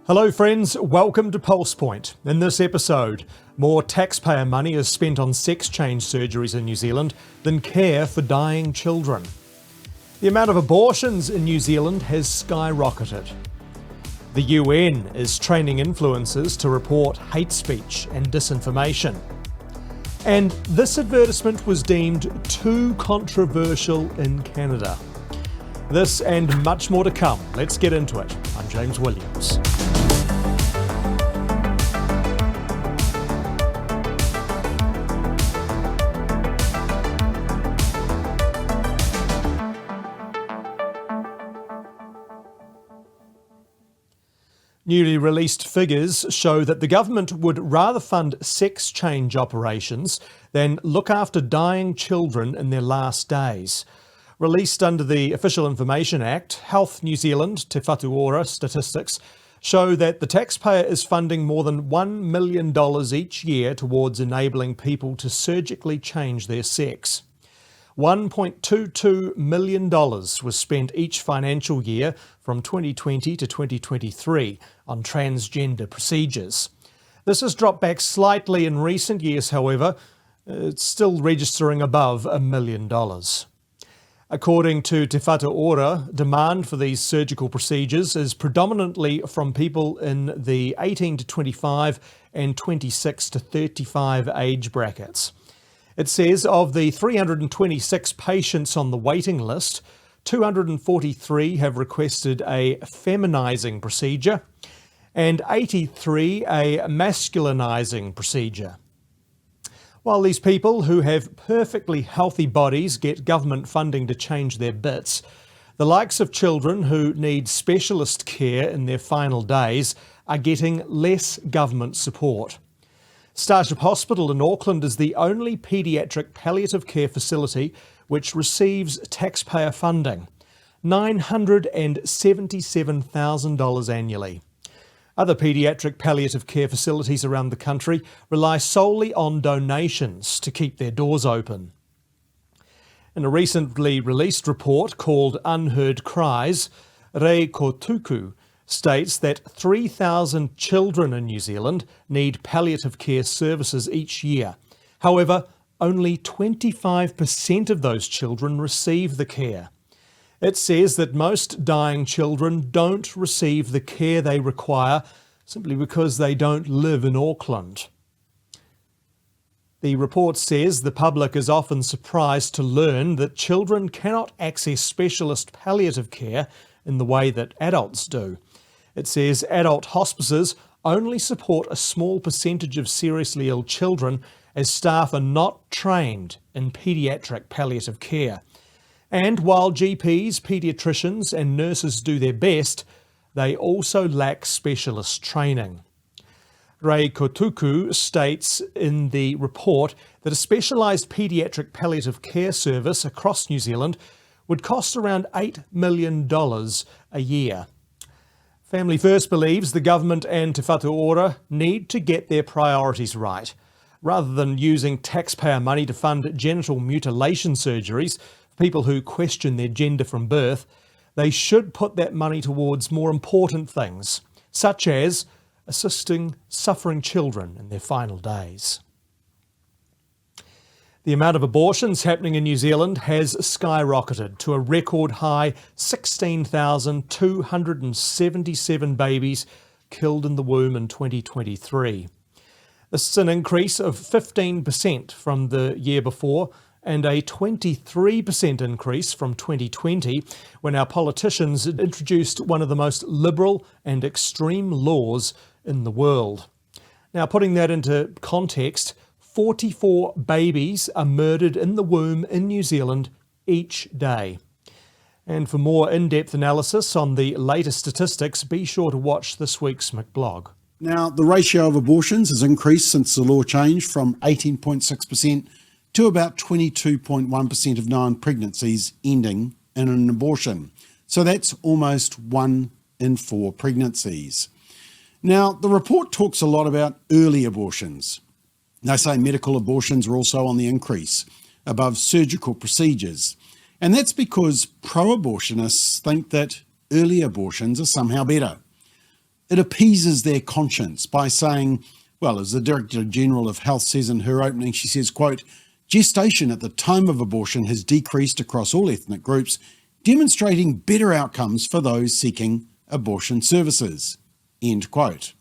Hello friends, welcome to PulsePoint. In this episode, more taxpayer money is spent on sex change surgeries in New Zealand than care for dying children. The amount of abortions in New Zealand has skyrocketed. The UN is training influencers to report hate speech and disinformation. And this advertisement was deemed too controversial in Canada. This and much more to come. Let's get into it. I'm James Williams. Newly released figures show that the government would rather fund sex change operations than look after dying children in their last days. Released under the Official Information Act, Health New Zealand Te Whatu Ora statistics show that the taxpayer is funding more than $1 million each year towards enabling people to surgically change their sex. $1.22 million was spent each financial year from 2020 to 2023 on transgender procedures. This has dropped back slightly in recent years, however. It's still registering above $1 million. According to Te Whatu Ora, demand for these surgical procedures is predominantly from people in the 18 to 25 and 26 to 35 age brackets. It says of the 326 patients on the waiting list, 243 have requested a feminising procedure and 83 a masculinising procedure. While these people who have perfectly healthy bodies get government funding to change their bits, the likes of children who need specialist care in their final days are getting less government support. Starship Hospital in Auckland is the only paediatric palliative care facility which receives taxpayer funding, $977,000 annually. Other paediatric palliative care facilities around the country rely solely on donations to keep their doors open. In a recently released report called Unheard Cries, Rei Kotuku states that 3,000 children in New Zealand need palliative care services each year. However, only 25% of those children receive the care. It says that most dying children don't receive the care they require simply because they don't live in Auckland. The report says the public is often surprised to learn that children cannot access specialist palliative care in the way that adults do. It says adult hospices only support a small percentage of seriously ill children as staff are not trained in paediatric palliative care. And while GPs, paediatricians and nurses do their best, they also lack specialist training. Rei Kotuku states in the report that a specialised paediatric palliative care service across New Zealand would cost around $8 million a year. Family First believes the government and Te Whatu Ora need to get their priorities right. Rather than using taxpayer money to fund genital mutilation surgeries for people who question their gender from birth, they should put that money towards more important things, such as assisting suffering children in their final days. The amount of abortions happening in New Zealand has skyrocketed to a record high 16,277 babies killed in the womb in 2023. This is an increase of 15% from the year before and a 23% increase from 2020, when our politicians introduced one of the most liberal and extreme laws in the world. Now, putting that into context, 44 babies are murdered in the womb in New Zealand each day. And for more in-depth analysis on the latest statistics, be sure to watch this week's McBlog. Now, the ratio of abortions has increased since the law changed from 18.6% to about 22.1% of known pregnancies ending in an abortion. So that's almost 1 in 4 pregnancies. Now, the report talks a lot about early abortions. They say medical abortions are also on the increase, above surgical procedures. And that's because pro-abortionists think that early abortions are somehow better. it appeases their conscience by saying, well, as the Director General of Health says in her opening, she says, quote, "Gestation at the time of abortion has decreased across all ethnic groups, demonstrating better outcomes for those seeking abortion services," end quote.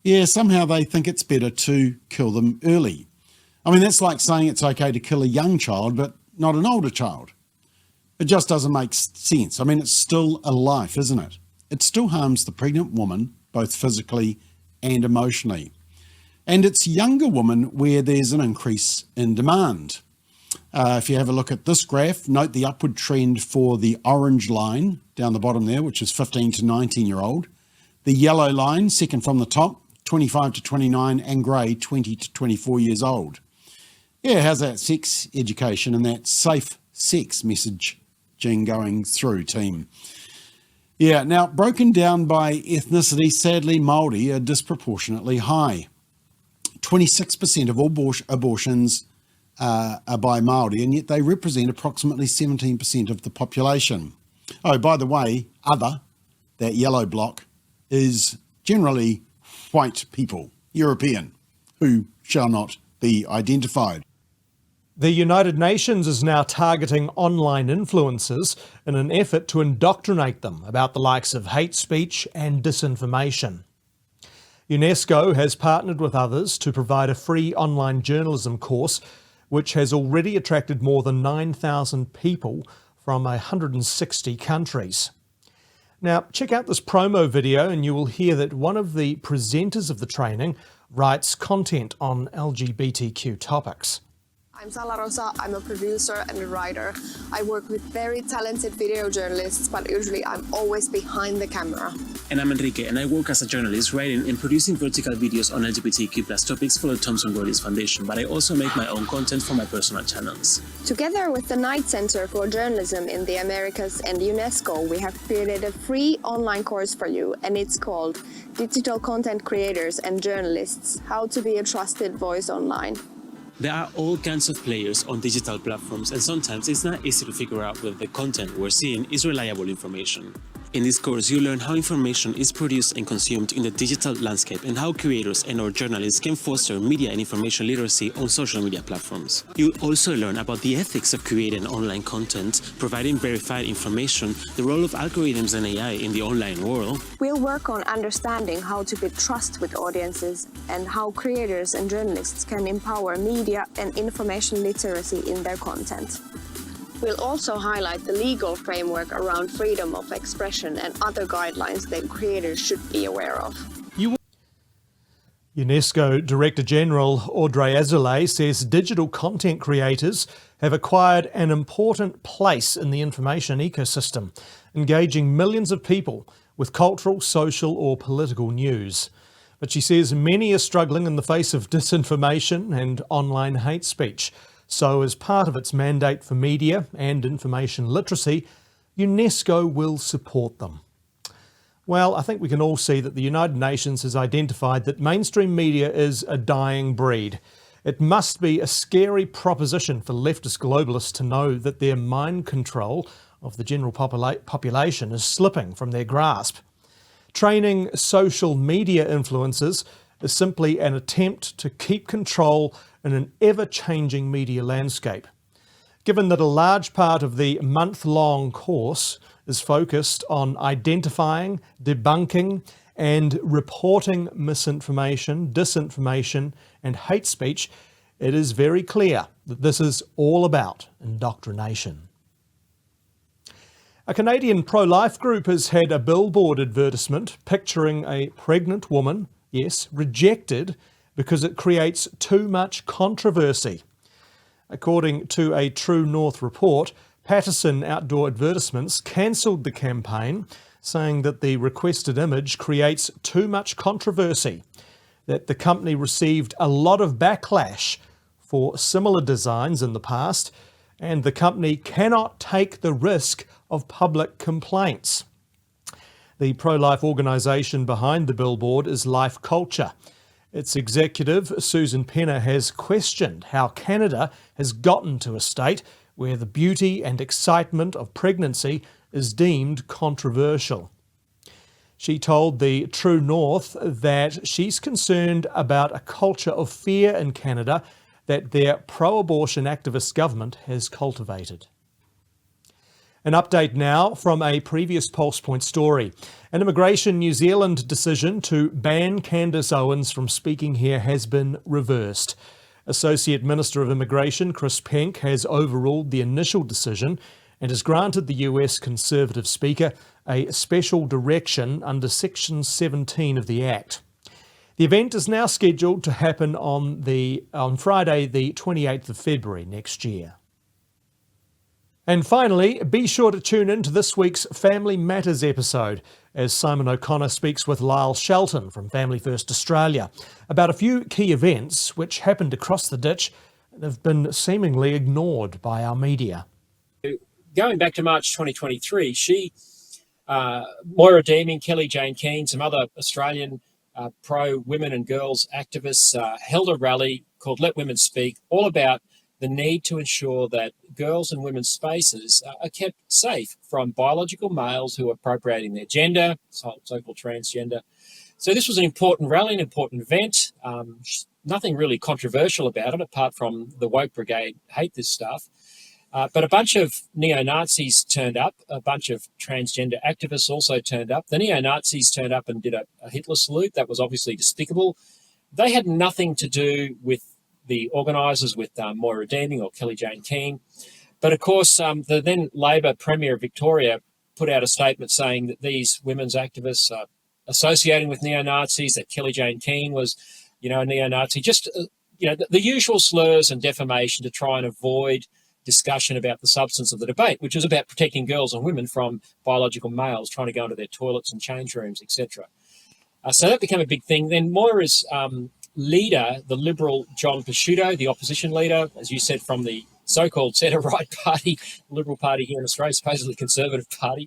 Yeah, somehow they think it's better to kill them early. I mean, that's like saying it's okay to kill a young child, but not an older child. It just doesn't make sense. I mean, it's still a life, isn't it? It still harms the pregnant woman, both physically and emotionally. And it's younger women where there's an increase in demand. If you have a look at this graph, note the upward trend for the orange line down the bottom there, which is 15 to 19-year-old. The yellow line, second from the top, 25 to 29, and grey, 20 to 24 years old. Yeah, how's that sex education and that safe sex messaging going through, team? Yeah, now broken down by ethnicity, sadly, Māori are disproportionately high. 26% of all abortions are by Māori, and yet they represent approximately 17% of the population. Oh, by the way, other, that yellow block, is generally white people, European, who shall not be identified. The United Nations is now targeting online influencers in an effort to indoctrinate them about the likes of hate speech and disinformation. UNESCO has partnered with others to provide a free online journalism course, which has already attracted more than 9,000 people from 160 countries. Now, check out this promo video and you will hear that one of the presenters of the training writes content on LGBTQ topics. I'm Sala Rosa, I'm a producer and a writer. I work with very talented video journalists, but usually I'm always behind the camera. And I'm Enrique, and I work as a journalist writing and producing vertical videos on LGBTQ+ topics for the Thomson Reuters Foundation, but I also make my own content for my personal channels. Together with the Knight Center for Journalism in the Americas and UNESCO, we have created a free online course for you, and it's called Digital Content Creators and Journalists: How to be a Trusted Voice Online. There are all kinds of players on digital platforms, and sometimes it's not easy to figure out whether the content we're seeing is reliable information. In this course, you learn how information is produced and consumed in the digital landscape and how creators and or journalists can foster media and information literacy on social media platforms. You'll also learn about the ethics of creating online content, providing verified information, the role of algorithms and AI in the online world. We'll work on understanding how to build trust with audiences and how creators and journalists can empower media and information literacy in their content. We'll also highlight the legal framework around freedom of expression and other guidelines that creators should be aware of. UNESCO Director General Audrey Azoulay says digital content creators have acquired an important place in the information ecosystem, engaging millions of people with cultural, social or political news. But she says many are struggling in the face of disinformation and online hate speech. So as part of its mandate for media and information literacy, UNESCO will support them. Well, I think we can all see that the United Nations has identified that mainstream media is a dying breed. It must be a scary proposition for leftist globalists to know that their mind control of the general population is slipping from their grasp. Training social media influencers is simply an attempt to keep control in an ever-changing media landscape. Given that a large part of the month-long course is focused on identifying, debunking and reporting misinformation, disinformation and hate speech, it is very clear that this is all about indoctrination. A Canadian pro-life group has had a billboard advertisement picturing a pregnant woman, yes, rejected because it creates too much controversy. According to a True North report, Patterson Outdoor Advertisements cancelled the campaign, saying that the requested image creates too much controversy, that the company received a lot of backlash for similar designs in the past, and the company cannot take the risk of public complaints. The pro-life organisation behind the billboard is Life Culture. Its executive, Susan Penner, has questioned how Canada has gotten to a state where the beauty and excitement of pregnancy is deemed controversial. She told the True North that she's concerned about a culture of fear in Canada that their pro-abortion activist government has cultivated. An update now from a previous PulsePoint story. An Immigration New Zealand decision to ban Candace Owens from speaking here has been reversed. Associate Minister of Immigration Chris Penk has overruled the initial decision and has granted the US Conservative Speaker a special direction under Section 17 of the Act. The event is now scheduled to happen on Friday, the 28th of February next year. And finally, be sure to tune in to this week's Family Matters episode as Simon O'Connor speaks with Lyle Shelton from Family First Australia about a few key events which happened across the ditch and have been seemingly ignored by our media. Going back to March 2023, Moira Deeming, Kelly Jane Keane, some other Australian pro-women and girls activists held a rally called Let Women Speak, all about the need to ensure that girls' and women's spaces are kept safe from biological males who are appropriating their gender, so-called transgender. So this was an important rally, an important event. Nothing really controversial about it, apart from the woke brigade hate this stuff. But a bunch of neo-Nazis turned up, a bunch of transgender activists also turned up. The neo-Nazis turned up and did a Hitler salute. That was obviously despicable. They had nothing to do with the organisers, with Moira Deeming or Kelly Jane Keane. But of course, the then Labor Premier of Victoria put out a statement saying that these women's activists are associating with neo-Nazis, that Kelly Jane Keane was, a neo-Nazi, just, the usual slurs and defamation to try and avoid discussion about the substance of the debate, which was about protecting girls and women from biological males trying to go into their toilets and change rooms, etc. So that became a big thing. Then Moira's leader, the Liberal John Pesciuto, the opposition leader, as you said, from the so-called centre-right party, Liberal Party here in Australia, supposedly Conservative Party,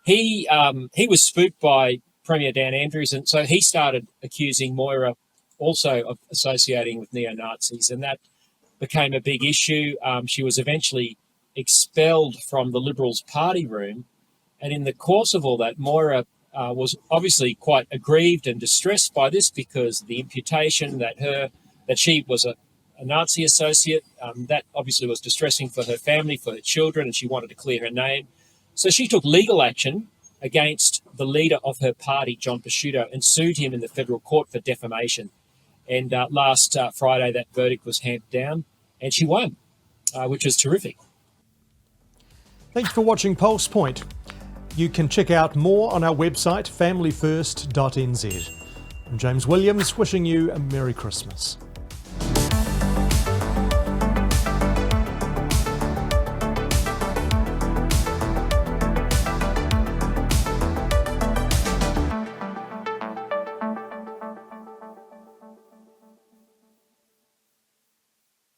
he was spooked by Premier Dan Andrews, and so he started accusing Moira also of associating with neo-Nazis, and that became a big issue. She was eventually expelled from the Liberals' party room, and in the course of all that, Moira was obviously quite aggrieved and distressed by this, because the imputation that she was a Nazi associate, that obviously was distressing for her family, for her children, and she wanted to clear her name. So she took legal action against the leader of her party, John Pesciuto, and sued him in the federal court for defamation. And last Friday, that verdict was handed down, and she won, which was terrific. Thanks for watching PulsePoint. You can check out more on our website, familyfirst.nz. I'm James Williams, wishing you a Merry Christmas.